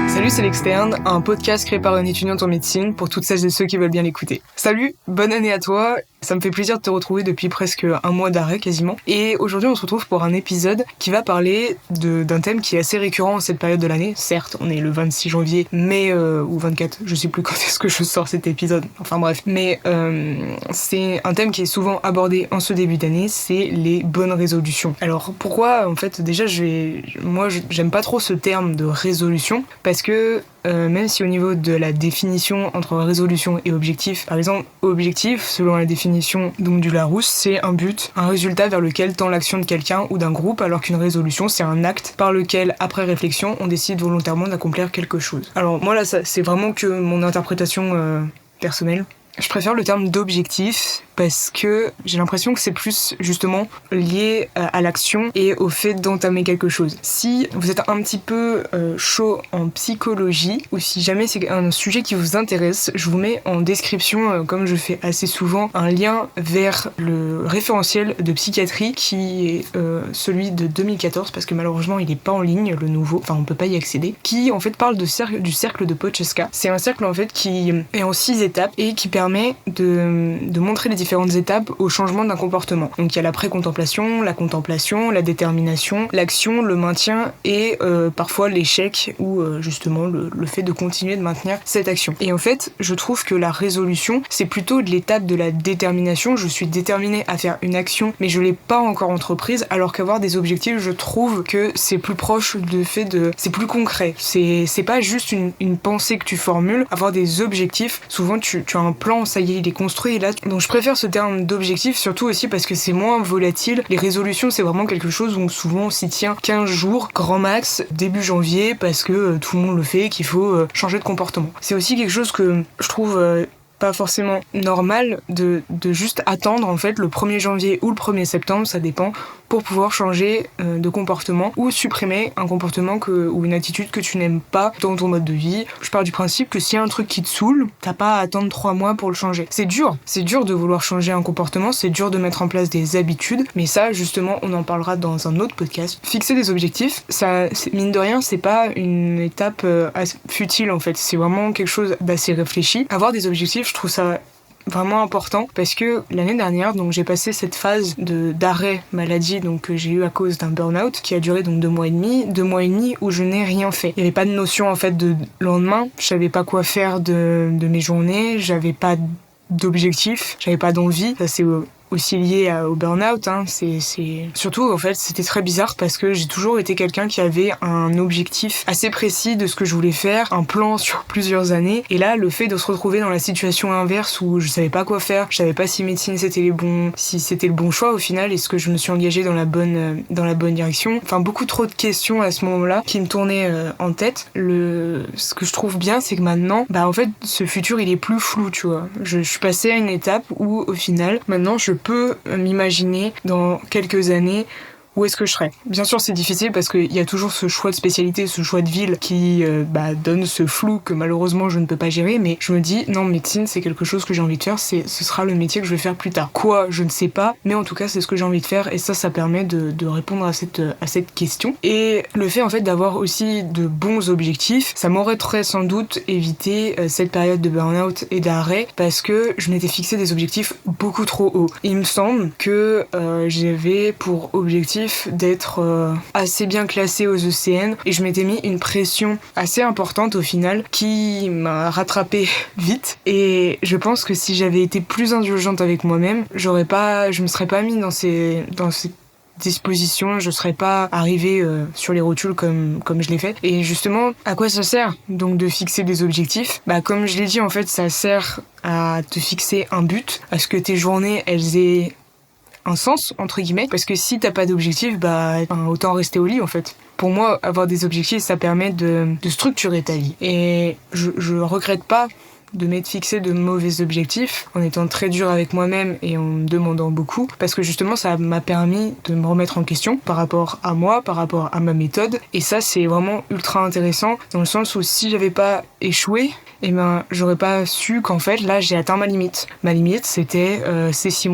Salut, c'est l'Externe, un podcast créé par une étudiante en médecine pour toutes celles et ceux qui veulent bien l'écouter. Salut, bonne année à toi. Ça me fait plaisir de te retrouver depuis presque un mois d'arrêt quasiment. Et aujourd'hui, on se retrouve pour un épisode qui va parler d'un thème qui est assez récurrent en cette période de l'année. Certes, on est le 26 janvier, mais ou 24, je sais plus quand est-ce que je sors cet épisode. Enfin bref, mais c'est un thème qui est souvent abordé en ce début d'année, c'est les bonnes résolutions. Alors pourquoi en fait déjà j'aime pas trop ce terme de résolution parce que même si au niveau de la définition entre résolution et objectif, par exemple, objectif, selon la définition donc du Larousse, c'est un but, un résultat vers lequel tend l'action de quelqu'un ou d'un groupe, alors qu'une résolution, c'est un acte par lequel, après réflexion, on décide volontairement d'accomplir quelque chose. Alors moi là, c'est vraiment que mon interprétation personnelle. Je préfère le terme d'objectif parce que j'ai l'impression que c'est plus justement lié à l'action et au fait d'entamer quelque chose. Si vous êtes un petit peu chaud en psychologie ou si jamais c'est un sujet qui vous intéresse, je vous mets en description, comme je fais assez souvent, un lien vers le référentiel de psychiatrie qui est celui de 2014 parce que malheureusement il est pas en ligne, le nouveau, enfin on peut pas y accéder, qui en fait parle du cercle de Podcheska. C'est un cercle en fait qui est en 6 étapes et qui permet de montrer les différentes étapes au changement d'un comportement. Donc il y a la pré-contemplation, la contemplation, la détermination, l'action, le maintien et parfois l'échec ou justement le fait de continuer de maintenir cette action. Et en fait, je trouve que la résolution, c'est plutôt de l'étape de la détermination. Je suis déterminée à faire une action, mais je l'ai pas encore entreprise, alors qu'avoir des objectifs, je trouve que c'est plus proche du fait de... C'est plus concret. C'est pas juste une pensée que tu formules. Avoir des objectifs, souvent tu as un plan, ça y est, il est construit. Et là, donc je préfère ce terme d'objectif, surtout aussi parce que c'est moins volatile. Les résolutions, c'est vraiment quelque chose où souvent on s'y tient 15 jours, grand max, début janvier, parce que tout le monde le fait, qu'il faut changer de comportement. C'est aussi quelque chose que je trouve... pas forcément normal de juste attendre en fait le 1er janvier ou le 1er septembre, ça dépend, pour pouvoir changer de comportement ou supprimer un comportement ou une attitude que tu n'aimes pas dans ton mode de vie. Je pars du principe que s'il y a un truc qui te saoule, t'as pas à attendre 3 mois pour le changer. C'est dur de vouloir changer un comportement, c'est dur de mettre en place des habitudes, mais ça justement on en parlera dans un autre podcast. Fixer des objectifs, ça, mine de rien, c'est pas une étape futile en fait, c'est vraiment quelque chose d'assez réfléchi. Avoir des objectifs, je trouve ça vraiment important parce que l'année dernière, donc j'ai passé cette phase d'arrêt maladie donc que j'ai eu à cause d'un burn-out qui a duré donc 2 mois et demi où je n'ai rien fait. Il y avait pas de notion en fait de lendemain, je savais pas quoi faire de mes journées, j'avais pas d'objectif, j'avais pas d'envie. Ça c'est aussi lié au burn-out, hein. C'est surtout en fait c'était très bizarre parce que j'ai toujours été quelqu'un qui avait un objectif assez précis de ce que je voulais faire, un plan sur plusieurs années, et là le fait de se retrouver dans la situation inverse où je savais pas quoi faire, je savais pas si médecine c'était le bon choix au final, est-ce que je me suis engagée dans la bonne direction, enfin beaucoup trop de questions à ce moment-là qui me tournaient en tête. Ce que je trouve bien, c'est que maintenant en fait ce futur il est plus flou, tu vois. Je suis passée à une étape où au final maintenant je peux m'imaginer dans quelques années où est-ce que je serais. Bien sûr, c'est difficile parce qu'il y a toujours ce choix de spécialité, ce choix de ville qui donne ce flou que malheureusement je ne peux pas gérer, mais je me dis, non, médecine, c'est quelque chose que j'ai envie de faire, ce sera le métier que je vais faire plus tard. Quoi, je ne sais pas, mais en tout cas, c'est ce que j'ai envie de faire et ça permet de répondre à cette question. Et le fait, en fait, d'avoir aussi de bons objectifs, ça m'aurait très sans doute évité cette période de burn-out et d'arrêt parce que je m'étais fixé des objectifs beaucoup trop hauts. Il me semble que j'avais pour objectif d'être assez bien classée aux ECN et je m'étais mis une pression assez importante au final qui m'a rattrapée vite, et je pense que si j'avais été plus indulgente avec moi-même, je me serais pas mis dans ces dispositions, je serais pas arrivée sur les rotules comme je l'ai fait. Et justement, à quoi ça sert donc de fixer des objectifs ? Comme je l'ai dit, en fait, ça sert à te fixer un but, à ce que tes journées elles aient un sens, entre guillemets, parce que si t'as pas d'objectif, autant rester au lit en fait. Pour moi, avoir des objectifs, ça permet de structurer ta vie. Et je regrette pas de m'être fixé de mauvais objectifs en étant très dur avec moi-même et en me demandant beaucoup, parce que justement ça m'a permis de me remettre en question par rapport à moi, par rapport à ma méthode, et ça c'est vraiment ultra intéressant dans le sens où si j'avais pas échoué, eh ben j'aurais pas su qu'en fait là j'ai atteint ma limite. Ma limite c'était ces 6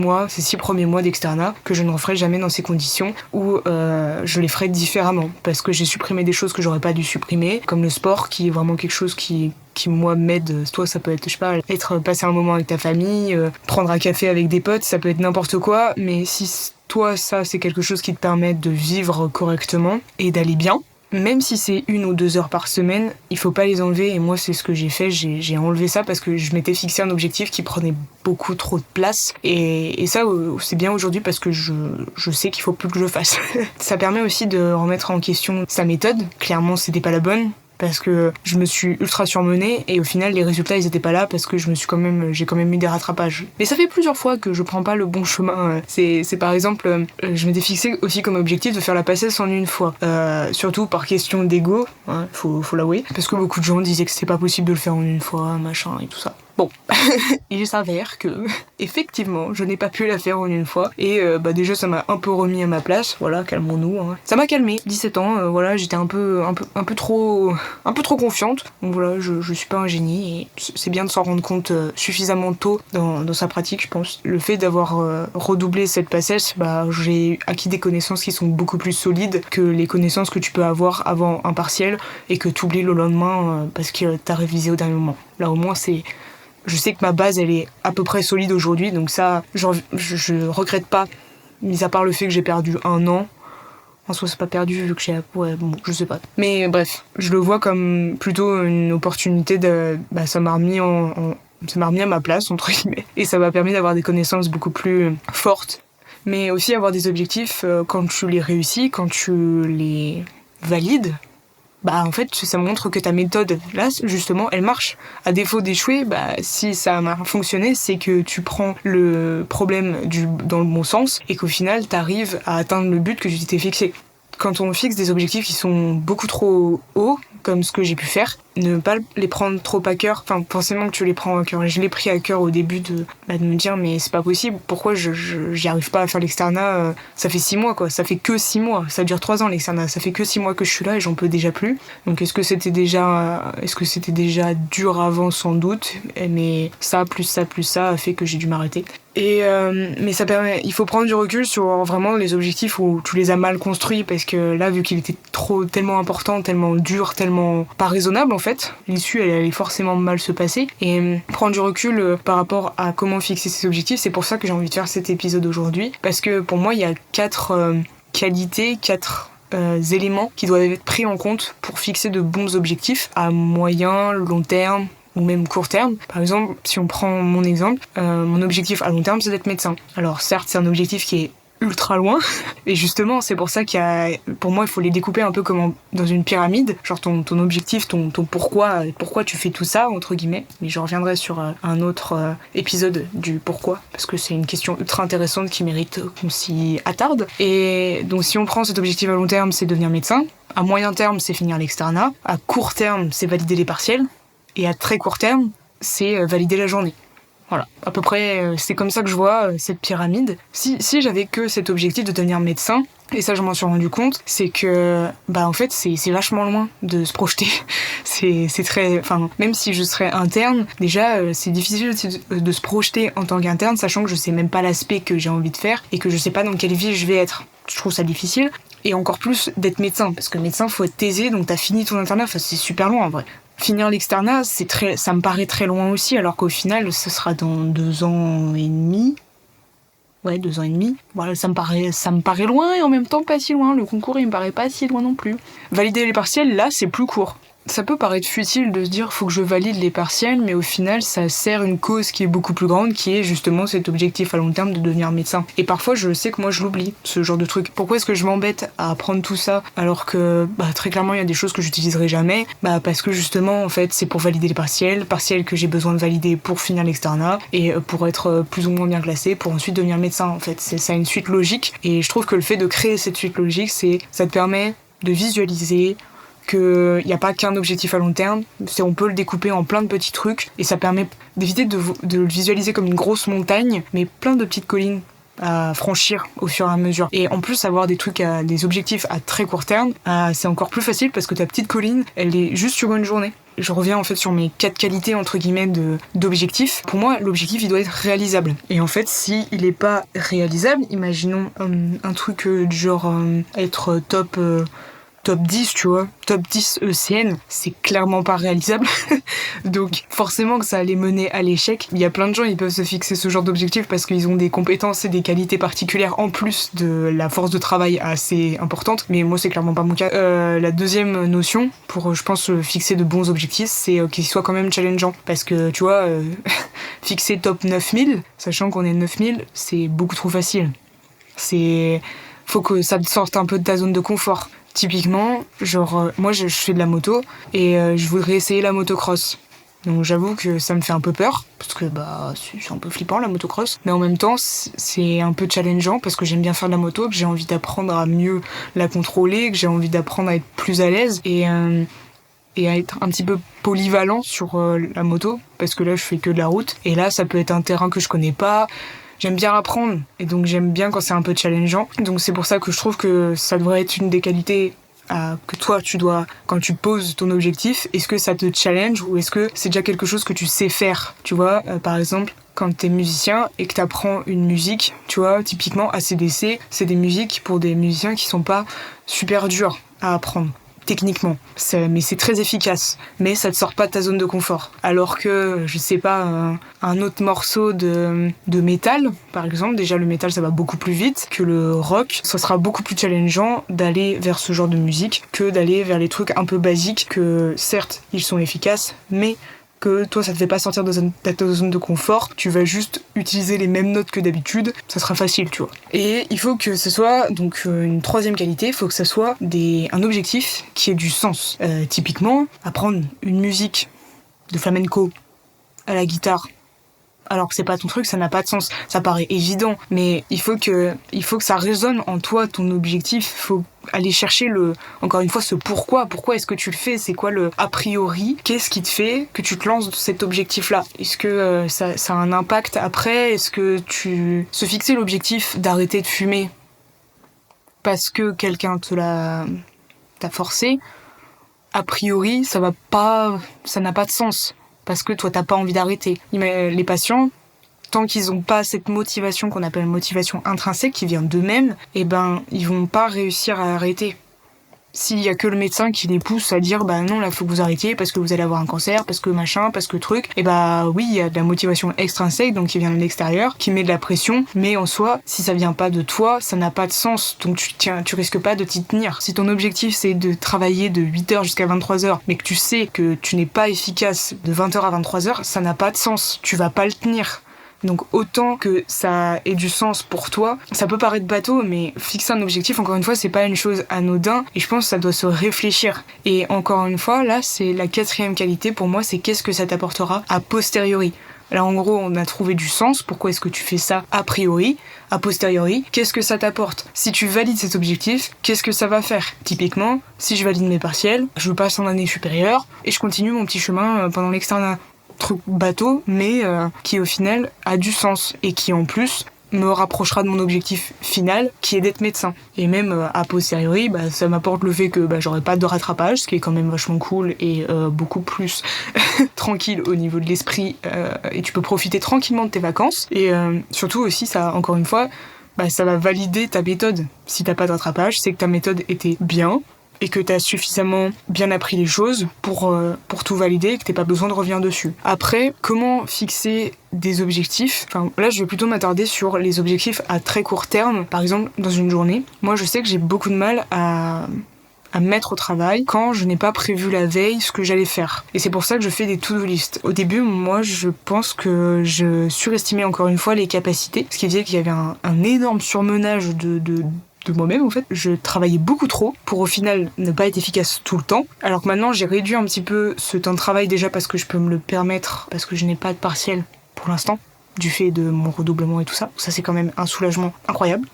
premiers mois d'externat que je ne referai jamais dans ces conditions, où je les ferai différemment, parce que j'ai supprimé des choses que j'aurais pas dû supprimer, comme le sport qui est vraiment quelque chose qui moi m'aide. Toi ça peut être, je sais pas, passer un moment avec ta famille, prendre un café avec des potes, ça peut être n'importe quoi, mais si toi ça c'est quelque chose qui te permet de vivre correctement et d'aller bien, même si c'est 1 ou 2 heures par semaine, il faut pas les enlever, et moi c'est ce que j'ai fait, j'ai enlevé ça parce que je m'étais fixé un objectif qui prenait beaucoup trop de place, et ça c'est bien aujourd'hui parce que je sais qu'il faut plus que je fasse. Ça permet aussi de remettre en question sa méthode. Clairement c'était pas la bonne, parce que je me suis ultra surmenée et au final les résultats ils étaient pas là parce que j'ai quand même eu des rattrapages. Mais ça fait plusieurs fois que je prends pas le bon chemin. C'est par exemple, je m'étais fixé aussi comme objectif de faire la passesse en 1 fois. Surtout par question d'ego, hein, faut l'avouer, parce que beaucoup de gens disaient que c'était pas possible de le faire en 1 fois, machin et tout ça. Bon, il s'avère que, effectivement, je n'ai pas pu la faire en 1 fois. Et déjà, ça m'a un peu remis à ma place. Voilà, calmons-nous. Hein. Ça m'a calmé. 17 ans, voilà, j'étais un peu trop confiante. Donc voilà, je suis pas un génie. Et c'est bien de s'en rendre compte suffisamment tôt dans sa pratique, je pense. Le fait d'avoir redoublé cette passesse, j'ai acquis des connaissances qui sont beaucoup plus solides que les connaissances que tu peux avoir avant un partiel et que tu oublies le lendemain parce que t'as révisé au dernier moment. Là, au moins, je sais que ma base, elle est à peu près solide aujourd'hui, donc ça, je regrette pas, mis à part le fait que j'ai perdu 1 an. En soi, c'est pas perdu vu que je sais pas. Mais bref, je le vois comme plutôt une opportunité ça m'a remis à ma place, entre guillemets. Et ça m'a permis d'avoir des connaissances beaucoup plus fortes. Mais aussi avoir des objectifs, quand tu les réussis, quand tu les valides, en fait, ça montre que ta méthode, là, justement, elle marche. À défaut d'échouer, si ça a fonctionné, c'est que tu prends le problème dans le bon sens et qu'au final, t'arrives à atteindre le but que tu t'es fixé. Quand on fixe des objectifs qui sont beaucoup trop hauts, comme ce que j'ai pu faire, ne pas les prendre trop à cœur. Enfin, forcément que tu les prends à cœur. Je l'ai pris à cœur au début de me dire, mais c'est pas possible. Pourquoi j'y arrive pas à faire l'externat? Ça fait 6 mois, quoi. Ça fait que 6 mois. Ça dure 3 ans, l'externat. Ça fait que 6 mois que je suis là et j'en peux déjà plus. Donc, est-ce que c'était déjà dur avant? Sans doute. Mais ça, plus ça, plus ça a fait que j'ai dû m'arrêter. Mais ça permet, il faut prendre du recul sur vraiment les objectifs où tu les as mal construits, parce que là, vu qu'il était tellement important, tellement dur, tellement pas raisonnable en fait, l'issue elle allait forcément mal se passer. Et prendre du recul par rapport à comment fixer ses objectifs, c'est pour ça que j'ai envie de faire cet épisode aujourd'hui, parce que pour moi il y a 4 qualités, 4 éléments qui doivent être pris en compte pour fixer de bons objectifs à moyen, long terme ou même court terme. Par exemple, si on prend mon exemple, mon objectif à long terme, c'est d'être médecin. Alors certes, c'est un objectif qui est ultra loin, et justement, c'est pour ça pour moi, il faut les découper un peu comme dans une pyramide, genre ton objectif, ton pourquoi tu fais tout ça, entre guillemets. Mais je reviendrai sur un autre épisode du pourquoi, parce que c'est une question ultra intéressante qui mérite qu'on s'y attarde. Et donc, si on prend cet objectif à long terme, c'est devenir médecin. À moyen terme, c'est finir l'externat. À court terme, c'est valider les partiels. Et à très court terme, c'est valider la journée. Voilà, à peu près, c'est comme ça que je vois cette pyramide. Si j'avais que cet objectif de devenir médecin, et ça je m'en suis rendu compte, c'est que, en fait, c'est vachement loin de se projeter. C'est très, même si je serais interne, déjà, c'est difficile de se projeter en tant qu'interne, sachant que je sais même pas l'aspect que j'ai envie de faire, et que je sais pas dans quelle vie je vais être. Je trouve ça difficile. Et encore plus d'être médecin, parce que médecin, faut être thésé, donc t'as fini ton internat, c'est super loin en vrai. Finir l'externat, ça me paraît très loin aussi, alors qu'au final, ce sera dans 2 ans et demi. Ouais, 2 ans et demi. Voilà, ça me paraît loin et en même temps pas si loin. Le concours, il me paraît pas si loin non plus. Valider les partiels, là, c'est plus court. Ça peut paraître futile de se dire faut que je valide les partiels, mais au final ça sert une cause qui est beaucoup plus grande, qui est justement cet objectif à long terme de devenir médecin. Et parfois je sais que moi je l'oublie, ce genre de truc. Pourquoi est-ce que je m'embête à apprendre tout ça alors que très clairement il y a des choses que j'utiliserai jamais? Parce que justement en fait c'est pour valider les partiels que j'ai besoin de valider pour finir l'externat et pour être plus ou moins bien classé pour ensuite devenir médecin. En fait ça a une suite logique, et je trouve que le fait de créer cette suite logique, ça te permet de visualiser qu'il n'y a pas qu'un objectif à long terme, on peut le découper en plein de petits trucs, et ça permet d'éviter de le visualiser comme une grosse montagne, mais plein de petites collines à franchir au fur et à mesure. Et en plus, avoir des objectifs à très court terme, c'est encore plus facile parce que ta petite colline, elle est juste sur une journée. Je reviens en fait sur mes 4 qualités entre guillemets d'objectifs. Pour moi, l'objectif il doit être réalisable. Et en fait, si il est pas réalisable, imaginons un truc du genre être top 10, tu vois, top 10 ECN, c'est clairement pas réalisable. Donc forcément que ça allait mener à l'échec. Il y a plein de gens, ils peuvent se fixer ce genre d'objectif parce qu'ils ont des compétences et des qualités particulières en plus de la force de travail assez importante. Mais moi, c'est clairement pas mon cas. La deuxième notion pour, je pense, fixer de bons objectifs, c'est qu'ils soient quand même challengeants. Parce que, tu vois, fixer top 9000, sachant qu'on est 9000, c'est beaucoup trop facile. Faut que ça te sorte un peu de ta zone de confort. Typiquement, genre, moi je fais de la moto et je voudrais essayer la motocross. Donc j'avoue que ça me fait un peu peur, parce que c'est un peu flippant la motocross. Mais en même temps, c'est un peu challengeant parce que j'aime bien faire de la moto, que j'ai envie d'apprendre à mieux la contrôler, que j'ai envie d'apprendre à être plus à l'aise et à être un petit peu polyvalent sur la moto, parce que là je fais que de la route. Et là ça peut être un terrain que je connais pas. J'aime bien apprendre, et donc j'aime bien quand c'est un peu challengeant. Donc c'est pour ça que je trouve que ça devrait être une des qualités que toi tu dois, quand tu poses ton objectif, est-ce que ça te challenge ou est-ce que c'est déjà quelque chose que tu sais faire, tu vois, par exemple quand t'es musicien et que t'apprends une musique, tu vois, typiquement AC/DC, c'est des musiques pour des musiciens qui sont pas super dures à apprendre techniquement, mais c'est très efficace, mais ça te sort pas de ta zone de confort. Alors que, je sais pas, un autre morceau de métal, par exemple, déjà le métal ça va beaucoup plus vite que le rock, ça sera beaucoup plus challengeant d'aller vers ce genre de musique que d'aller vers les trucs un peu basiques que, certes, ils sont efficaces, mais que toi ça te fait pas sortir de ta zone de confort, tu vas juste utiliser les mêmes notes que d'habitude, ça sera facile, tu vois. Et il faut que ce soit, donc une troisième qualité, il faut que ça soit un objectif qui ait du sens. Typiquement, apprendre une musique de flamenco à la guitare, alors que c'est pas ton truc, ça n'a pas de sens. Ça paraît évident, mais il faut que ça résonne en toi, ton objectif. Il faut aller chercher encore une fois, ce pourquoi. Pourquoi est-ce que tu le fais? C'est quoi le a priori? Qu'est-ce qui te fait que tu te lances dans cet objectif-là? Est-ce que ça a un impact après? Est-ce que se fixer l'objectif d'arrêter de fumer parce que quelqu'un t'a forcé, a priori, ça n'a pas de sens. Parce que toi, t'as pas envie d'arrêter. Les patients, tant qu'ils ont pas cette motivation qu'on appelle motivation intrinsèque, qui vient d'eux-mêmes, ils vont pas réussir à arrêter. S'il y a que le médecin qui les pousse à dire non, là faut que vous arrêtiez parce que vous allez avoir un cancer, parce que machin, parce que truc, oui, il y a de la motivation extrinsèque, donc qui vient de l'extérieur, qui met de la pression, mais en soi, si ça vient pas de toi, ça n'a pas de sens, donc tu risques pas de t'y tenir. Si ton objectif c'est de travailler de 8h jusqu'à 23h, mais que tu sais que tu n'es pas efficace de 20h à 23h, ça n'a pas de sens, tu vas pas le tenir. Donc autant que ça ait du sens pour toi, ça peut paraître bateau, mais fixer un objectif, encore une fois, c'est pas une chose anodin, et je pense que ça doit se réfléchir. Et encore une fois, là, c'est la 4e qualité pour moi, c'est qu'est-ce que ça t'apportera a posteriori. Là, en gros, on a trouvé du sens. Pourquoi est-ce que tu fais ça a priori, a posteriori? Qu'est-ce que ça t'apporte? Si tu valides cet objectif, qu'est-ce que ça va faire? Typiquement, si je valide mes partiels, je passe en année supérieure et je continue mon petit chemin pendant l'externat. Truc bateau, mais qui au final a du sens et qui en plus me rapprochera de mon objectif final qui est d'être médecin. Et même a posteriori, ça m'apporte le fait que j'aurai pas de rattrapage, ce qui est quand même vachement cool et beaucoup plus tranquille au niveau de l'esprit, et tu peux profiter tranquillement de tes vacances. Et surtout aussi, ça, encore une fois, ça va valider ta méthode. Si t'as pas de rattrapage, c'est que ta méthode était bien et que t'as suffisamment bien appris les choses pour tout valider et que t'aies pas besoin de revenir dessus. Après, comment fixer des objectifs? Là, je vais plutôt m'attarder sur les objectifs à très court terme. Par exemple, dans une journée, moi, je sais que j'ai beaucoup de mal à me mettre au travail quand je n'ai pas prévu la veille ce que j'allais faire. Et c'est pour ça que je fais des to-do list. Au début, moi, je pense que je surestimais encore une fois les capacités, ce qui faisait qu'il y avait un énorme surmenage de moi-même, en fait. Je travaillais beaucoup trop pour au final ne pas être efficace tout le temps. Alors que maintenant, j'ai réduit un petit peu ce temps de travail déjà parce que je peux me le permettre, parce que je n'ai pas de partiel pour l'instant. du fait de mon redoublement et tout ça. Ça, c'est quand même un soulagement incroyable.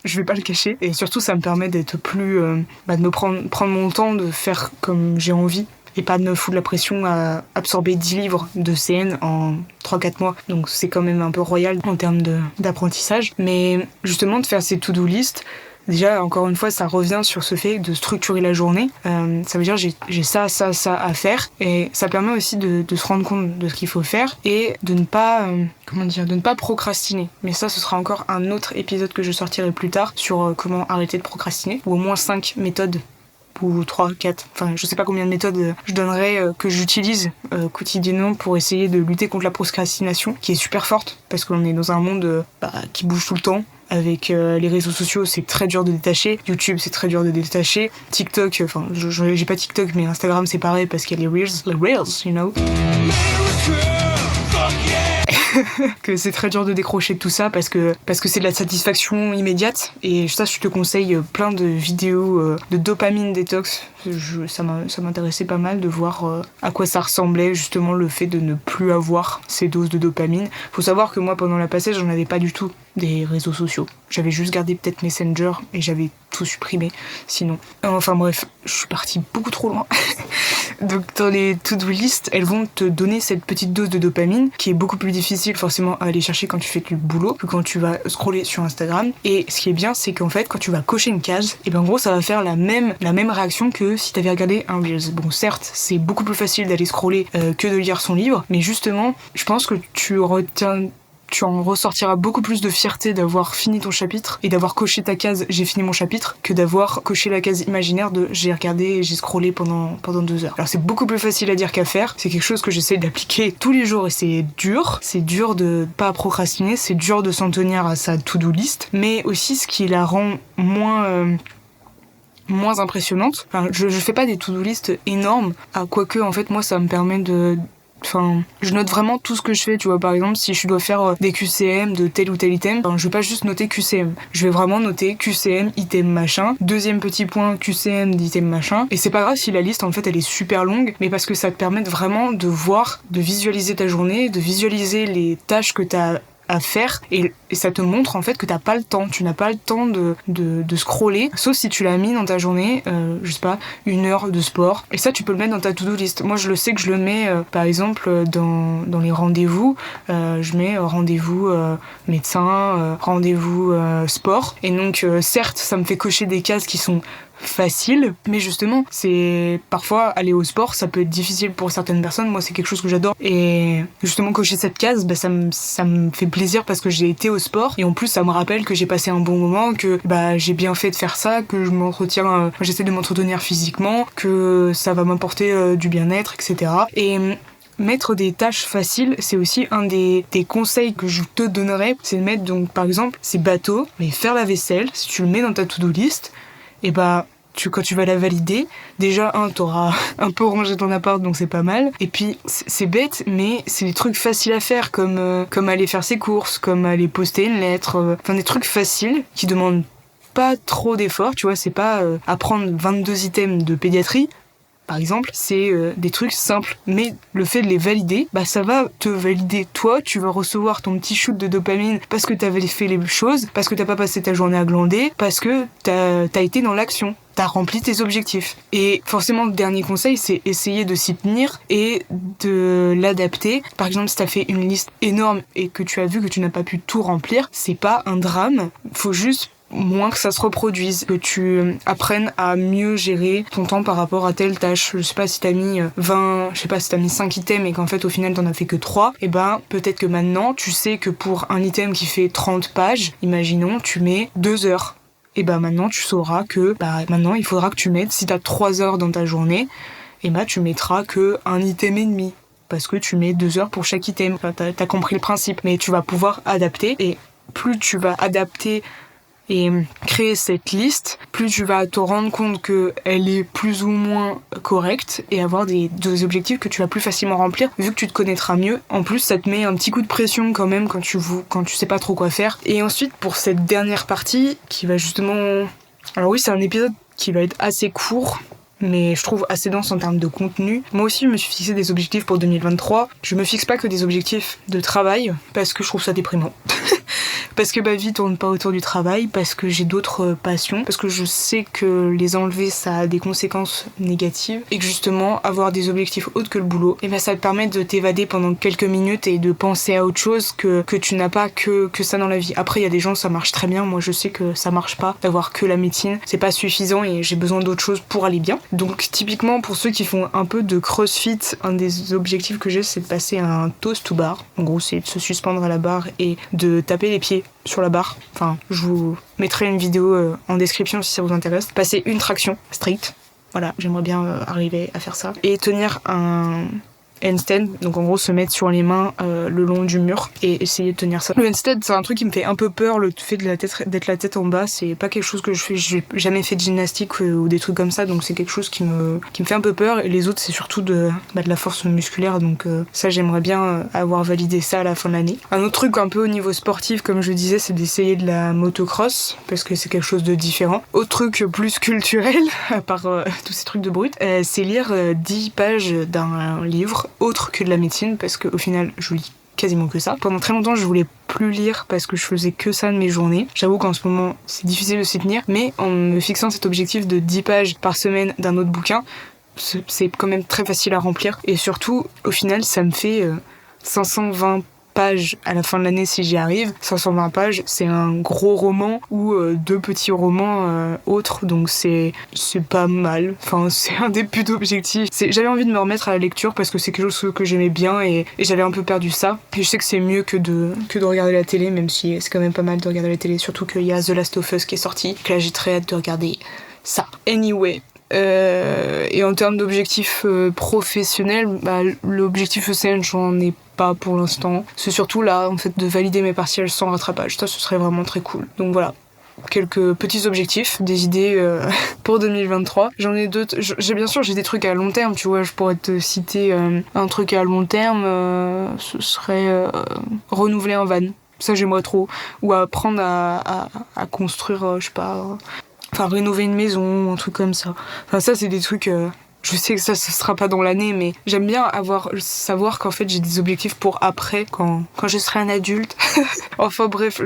Je vais pas le cacher. Et surtout, ça me permet d'être plus... de me prendre mon temps, de faire comme j'ai envie. Et pas de me foutre la pression à absorber 10 livres de CN en 3-4 mois. Donc c'est quand même un peu royal en termes d'apprentissage. Mais justement, de faire ces to-do list, déjà, encore une fois, ça revient sur ce fait de structurer la journée. Ça veut dire j'ai ça à faire. Et ça permet aussi de se rendre compte de ce qu'il faut faire et de ne pas, de ne pas procrastiner. Mais ça, ce sera encore un autre épisode que je sortirai plus tard sur comment arrêter de procrastiner. Ou au moins 5 méthodes ou 3, 4, enfin je sais pas combien de méthodes je donnerais que j'utilise quotidiennement pour essayer de lutter contre la procrastination qui est super forte parce qu'on est dans un monde qui bouge tout le temps. Avec les réseaux sociaux, c'est très dur de détacher. YouTube, c'est très dur de détacher. TikTok, j'ai pas TikTok, mais Instagram, c'est pareil parce qu'il y a les Reels, you know. Que c'est très dur de décrocher de tout ça parce que c'est de la satisfaction immédiate et ça je te conseille plein de vidéos de dopamine détox. Ça m'intéressait pas mal de voir à quoi ça ressemblait justement le fait de ne plus avoir ces doses de dopamine. Faut savoir que moi pendant la passée j'en avais pas du tout des réseaux sociaux. J'avais juste gardé peut-être Messenger et j'avais tout supprimé sinon. Enfin bref, je suis partie beaucoup trop loin. Donc dans les to-do list, elles vont te donner cette petite dose de dopamine qui est beaucoup plus difficile forcément à aller chercher quand tu fais du boulot que quand tu vas scroller sur Instagram. Et ce qui est bien, c'est qu'en fait quand tu vas cocher une case, et ben en gros ça va faire la même réaction que si t'avais regardé un Reels. Bon certes, c'est beaucoup plus facile d'aller scroller que de lire son livre, mais justement, je pense que tu en ressortiras beaucoup plus de fierté d'avoir fini ton chapitre et d'avoir coché ta case j'ai fini mon chapitre que d'avoir coché la case imaginaire de j'ai regardé et j'ai scrollé pendant 2 heures. Alors c'est beaucoup plus facile à dire qu'à faire, c'est quelque chose que j'essaie d'appliquer tous les jours et c'est dur de pas procrastiner, c'est dur de s'en tenir à sa to-do list, mais aussi ce qui la rend moins impressionnante. Enfin, je fais pas des to-do list énormes, quoique en fait moi ça me permet je note vraiment tout ce que je fais, tu vois, par exemple, si je dois faire des QCM de tel ou tel item, je vais pas juste noter QCM. Je vais vraiment noter QCM, item machin, deuxième petit point, QCM d'item machin, et c'est pas grave si la liste, en fait, elle est super longue, mais parce que ça te permet vraiment de voir, de visualiser ta journée, de visualiser les tâches que t'as à faire et ça te montre en fait que t'as pas le temps, tu n'as pas le temps de scroller, sauf si tu l'as mis dans ta journée, je sais pas, 1 heure de sport, et ça tu peux le mettre dans ta to-do list. Moi je le sais que je le mets par exemple dans les rendez-vous, je mets rendez-vous médecin, rendez-vous sport, et donc certes ça me fait cocher des cases qui sont facile, mais justement c'est parfois aller au sport ça peut être difficile pour certaines personnes. Moi c'est quelque chose que j'adore et justement cocher cette case ça me fait plaisir parce que j'ai été au sport et en plus ça me rappelle que j'ai passé un bon moment, que j'ai bien fait de faire ça, que j'essaie de m'entretenir physiquement, que ça va m'apporter du bien-être, etc. Et mettre des tâches faciles, c'est aussi un des conseils que je te donnerais, c'est de mettre donc par exemple, c'est bateau, mais faire la vaisselle, si tu le mets dans ta to-do list, et quand tu vas la valider, déjà t'auras un peu rangé ton appart donc c'est pas mal, et puis c'est bête mais c'est des trucs faciles à faire comme aller faire ses courses, comme aller poster une lettre, des trucs faciles qui demandent pas trop d'efforts, tu vois, c'est pas apprendre 22 items de pédiatrie par exemple, c'est des trucs simples, mais le fait de les valider, ça va te valider toi, tu vas recevoir ton petit shoot de dopamine parce que t'avais fait les choses, parce que t'as pas passé ta journée à glander, parce que t'as été dans l'action, t'as rempli tes objectifs. Et forcément, le dernier conseil, c'est essayer de s'y tenir et de l'adapter. Par exemple, si t'as fait une liste énorme et que tu as vu que tu n'as pas pu tout remplir, c'est pas un drame, faut juste moins que ça se reproduise, que tu apprennes à mieux gérer ton temps par rapport à telle tâche. Je sais pas si t'as mis 5 items et qu'en fait au final t'en as fait que 3, peut-être que maintenant tu sais que pour un item qui fait 30 pages, imaginons tu mets 2 heures. Et maintenant tu sauras que maintenant il faudra que tu mettes, si t'as 3 heures dans ta journée, tu mettras que un item et demi. Parce que tu mets 2 heures pour chaque item. T'as compris le principe. Mais tu vas pouvoir adapter, et plus tu vas adapter et créer cette liste, plus tu vas te rendre compte qu'elle est plus ou moins correcte et avoir des objectifs que tu vas plus facilement remplir vu que tu te connaîtras mieux. En plus, ça te met un petit coup de pression quand même quand tu sais pas trop quoi faire. Et ensuite, pour cette dernière partie qui va justement... Alors oui, c'est un épisode qui va être assez court, mais je trouve assez dense en termes de contenu. Moi aussi, je me suis fixé des objectifs pour 2023. Je me fixe pas que des objectifs de travail, parce que je trouve ça déprimant. Parce que ma vie tourne pas autour du travail, parce que j'ai d'autres passions, parce que je sais que les enlever, ça a des conséquences négatives, et que justement, avoir des objectifs autres que le boulot, et ça te permet de t'évader pendant quelques minutes et de penser à autre chose que tu n'as pas que ça dans la vie. Après, il y a des gens, ça marche très bien. Moi, je sais que ça marche pas, d'avoir que la médecine. C'est pas suffisant et j'ai besoin d'autres choses pour aller bien. Donc, typiquement, pour ceux qui font un peu de crossfit, un des objectifs que j'ai, c'est de passer à un toast to bar. En gros, c'est de se suspendre à la barre et de taper les pieds sur la barre. Enfin, je vous mettrai une vidéo en description si ça vous intéresse. Passer une traction stricte. Voilà, j'aimerais bien arriver à faire ça. Et tenir un handstand, donc en gros se mettre sur les mains le long du mur et essayer de tenir ça. Le handstand, c'est un truc qui me fait un peu peur, le fait d'être la tête en bas, c'est pas quelque chose que je fais, j'ai jamais fait de gymnastique ou des trucs comme ça, donc c'est quelque chose qui me fait un peu peur, et les autres c'est surtout de la force musculaire, donc ça j'aimerais bien avoir validé ça à la fin de l'année. Un autre truc un peu au niveau sportif, comme je disais, c'est d'essayer de la motocross, parce que c'est quelque chose de différent. Autre truc plus culturel, à part tous ces trucs de brut, c'est lire 10 pages d'un livre autre que de la médecine, parce qu'au final je lis quasiment que ça. Pendant très longtemps je voulais plus lire parce que je faisais que ça de mes journées. J'avoue qu'en ce moment c'est difficile de s'y tenir, mais en me fixant cet objectif de 10 pages par semaine d'un autre bouquin, c'est quand même très facile à remplir, et surtout au final ça me fait 520 pages à la fin de l'année si j'y arrive. 520 pages, c'est un gros roman ou 2 petits romans autres, donc c'est pas mal. Enfin, c'est un des buts d'objectifs. J'avais envie de me remettre à la lecture parce que c'est quelque chose que j'aimais bien, et j'avais un peu perdu ça. Et je sais que c'est mieux que de regarder la télé, même si c'est quand même pas mal de regarder la télé, surtout qu'il y a The Last of Us qui est sorti, que là j'ai très hâte de regarder ça. Anyway. Et en termes d'objectifs professionnels, l'objectif ECN, j'en ai pas pour l'instant. C'est surtout là, en fait, de valider mes partiels sans rattrapage. Ça, ce serait vraiment très cool. Donc voilà. Quelques petits objectifs, des idées pour 2023. J'en ai d'autres. Bien sûr, j'ai des trucs à long terme, tu vois. Je pourrais te citer un truc à long terme. Ce serait renouveler un van. Ça, j'aimerais trop. Ou apprendre à construire, je sais pas... Enfin, rénover une maison, un truc comme ça. Enfin, ça, c'est des trucs... je sais que ça sera pas dans l'année, mais j'aime bien savoir qu'en fait, j'ai des objectifs pour après, quand je serai un adulte. Enfin bref,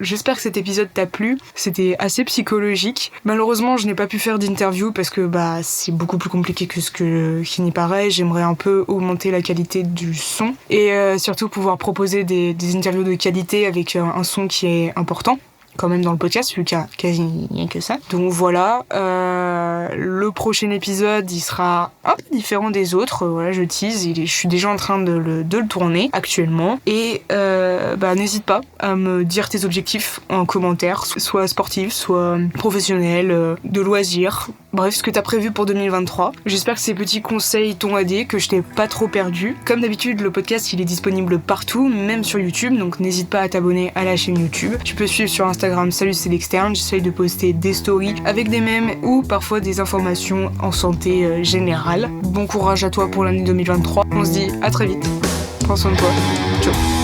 j'espère que cet épisode t'a plu. C'était assez psychologique. Malheureusement, je n'ai pas pu faire d'interview parce que c'est beaucoup plus compliqué que ce qu'il n'y paraît. J'aimerais un peu augmenter la qualité du son et surtout pouvoir proposer des interviews de qualité avec un son qui est important quand même dans le podcast, vu qu'il y a quasi rien que ça. Donc voilà, le prochain épisode, il sera un peu différent des autres. Voilà, je tease, je suis déjà en train de le tourner actuellement. Et n'hésite pas à me dire tes objectifs en commentaire, soit sportifs, soit professionnels, de loisirs. Bref, ce que t'as prévu pour 2023. J'espère que ces petits conseils t'ont aidé, que je t'ai pas trop perdu. Comme d'habitude, le podcast, il est disponible partout, même sur YouTube, donc n'hésite pas à t'abonner à la chaîne YouTube. Tu peux suivre sur Instagram, salut c'est l'externe, j'essaye de poster des stories avec des mèmes ou parfois des informations en santé générale. Bon courage à toi pour l'année 2023. On se dit à très vite. Prends soin de toi. Ciao.